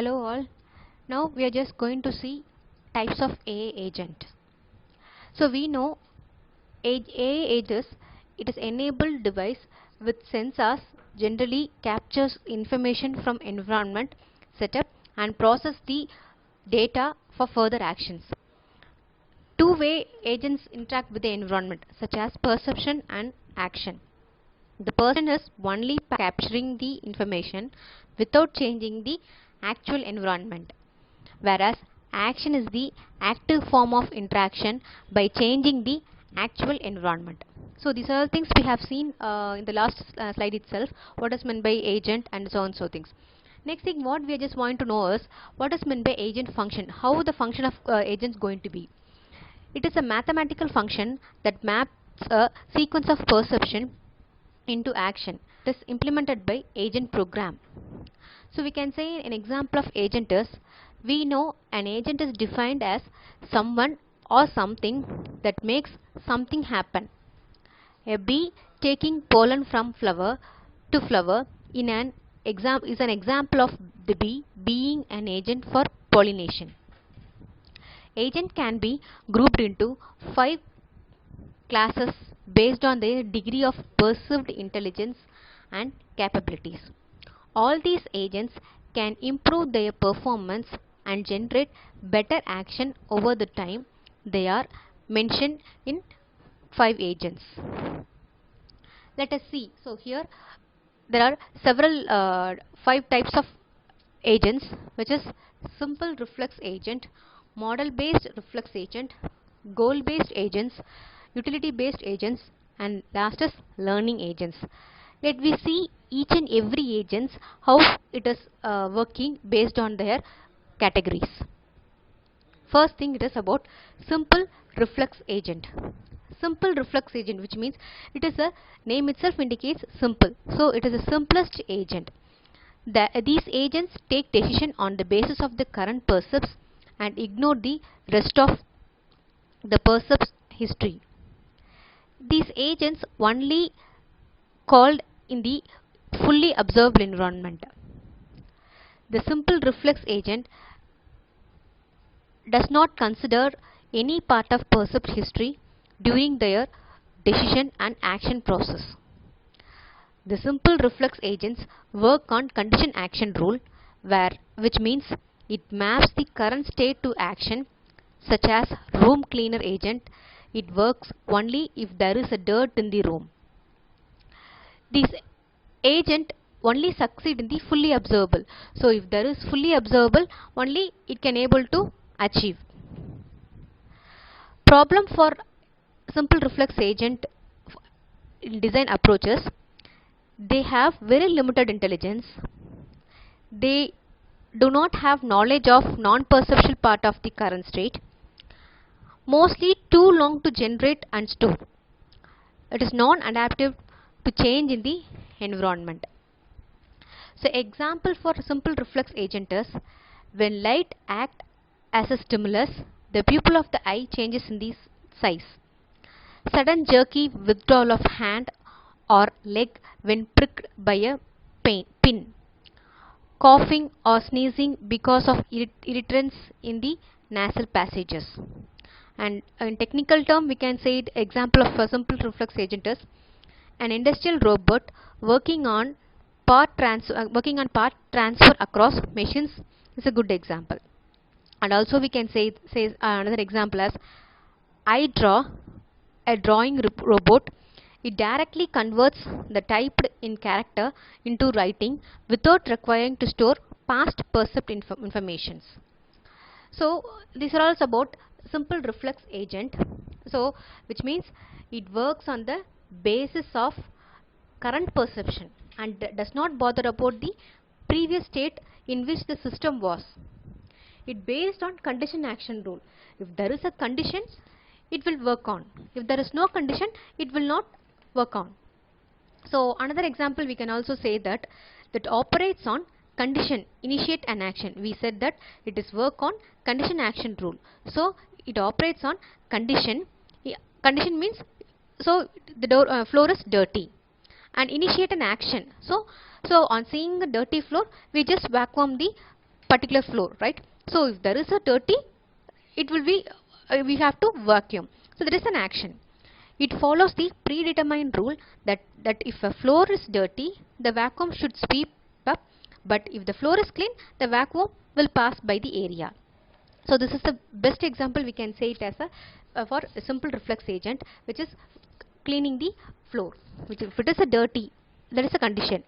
Hello all. Now we are just going to see types of AI agent. So we know AI agents, it is enabled device with sensors, generally captures information from environment, setup and process the data for further actions. Two-way agents interact with the environment such as perception and action. The person is only capturing the information without changing the actual environment, whereas action is the active form of interaction by changing the actual environment. So these are the things we have seen in the last slide itself, what is meant by agent and so on so things. Next thing what we just want to know is what is meant by agent function, how the function of agent is going to be. It is a mathematical function that maps a sequence of perception into action. It is implemented by agent program. So we can say an example of agent is, we know an agent is defined as someone or something that makes something happen. A bee taking pollen from flower to flower is an example of the bee being an agent for pollination. Agent can be grouped into 5 classes based on their degree of perceived intelligence and capabilities. All these agents can improve their performance and generate better action over the time. They are mentioned in 5 agents. Let us see. So here there are several 5 types of agents, which is simple reflex agent, model based reflex agent, goal based agents, utility based agents, and last is learning agents. Let we see each and every agents how it is working based on their categories. First thing, it is about simple reflex agent. Simple reflex agent, which means it is a name itself indicates simple, so it is the simplest agent. These agents take decision on the basis of the current percepts and ignore the rest of the percepts history. These agents only called in the fully observed environment. The simple reflex agent does not consider any part of percept history during their decision and action process. The simple reflex agents work on condition action rule, which means it maps the current state to action, such as room cleaner agent. It works only if there is a dirt in the room. This agent only succeed in the fully observable. So if there is fully observable, only it can able to achieve. Problem for simple reflex agent in design approaches, they have very limited intelligence. They do not have knowledge of non-perceptual part of the current state. Mostly too long to generate and store. It is non-adaptive to change in the environment. So example for simple reflex agent is, when light acts as a stimulus, the pupil of the eye changes in the size. Sudden jerky withdrawal of hand or leg when pricked by a pin. Coughing or sneezing because of irritants in the nasal passages. And in technical term, we can say it example of a simple reflex agent is, an industrial robot working on part transfer across machines is a good example. And also we can say another example as, I draw, a drawing robot. It directly converts the typed in character into writing without requiring to store past perceived informations. So these are all about simple reflex agent. So which means it works on the basis of current perception and does not bother about the previous state in which the system was. It based on condition action rule. If there is a condition, it will work on. If there is no condition, it will not work on. So another example we can also say that operates on condition, initiate an action. We said that it is work on condition action rule. So it operates on condition. Condition means, so the floor is dirty, and initiate an action. So on seeing the dirty floor, we just vacuum the particular floor, right? So if there is a dirty, it will be we have to vacuum. So there is an action. It follows the predetermined rule that if a floor is dirty, the vacuum should sweep up, but if the floor is clean, the vacuum will pass by the area. So this is the best example we can say it as a for a simple reflex agent, which is cleaning the floor. Which if it is a dirty, that is a condition.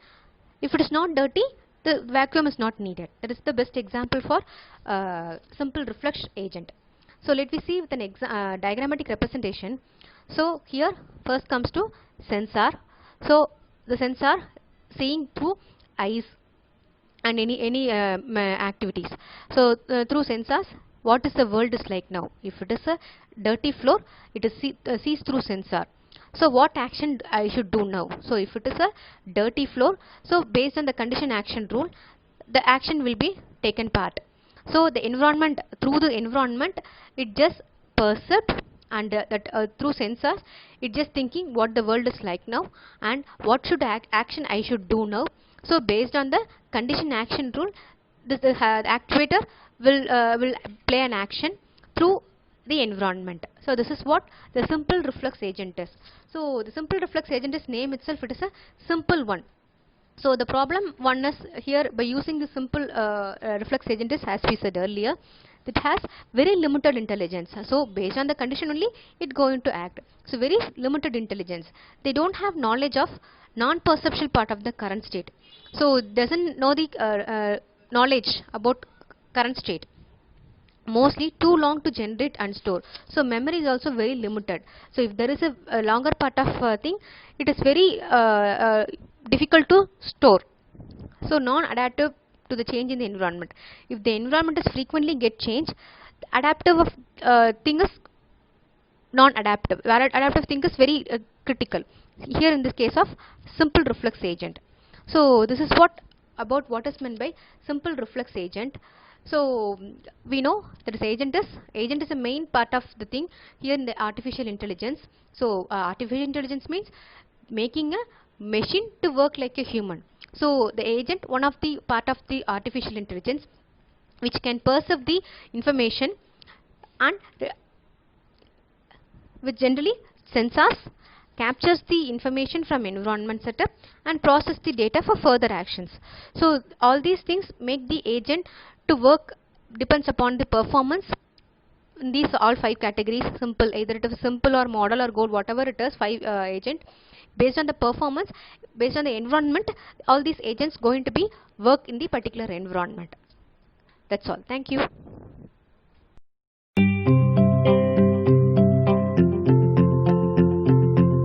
If it is not dirty, the vacuum is not needed. That is the best example for simple reflex agent. So let me see with an diagrammatic representation. So here first comes to sensor. So the sensor seeing through eyes and any activities. So through sensors, what is the world is like now? If it is a dirty floor, it is sees through sensor. So what action I should do now? So if it is a dirty floor, so based on the condition action rule, the action will be taken part. So the environment, through the environment, it just perceived, and through sensors, it just thinking what the world is like now and what should action I should do now. So based on the condition action rule, the actuator will play an action through the environment. So this is what the simple reflex agent is. So the simple reflex agent is name itself, it is a simple one. So the problem one is here, by using the simple reflex agent is, as we said earlier, it has very limited intelligence. So based on the condition only it going to act. So very limited intelligence. They don't have knowledge of non-perceptual part of the current state. So it doesn't know the knowledge about current state. Mostly too long to generate and store. So memory is also very limited. So if there is a longer part of thing, it is very difficult to store. So non-adaptive to the change in the environment. If the environment is frequently get changed, adaptive of thing is non-adaptive. Adaptive thing is very critical. Here in this case of simple reflex agent. So this is what about what is meant by simple reflex agent. So we know that is agent is a main part of the thing here in the artificial intelligence. So artificial intelligence means making a machine to work like a human. So the agent, one of the part of the artificial intelligence, which can perceive the information and which generally sensors, captures the information from environment setup and process the data for further actions. So all these things make the agent to work depends upon the performance. In these all 5 categories, simple, either it is simple or model or goal, whatever it is, 5 agent, based on the performance, based on the environment, all these agents going to be work in the particular environment. That's all. Thank you.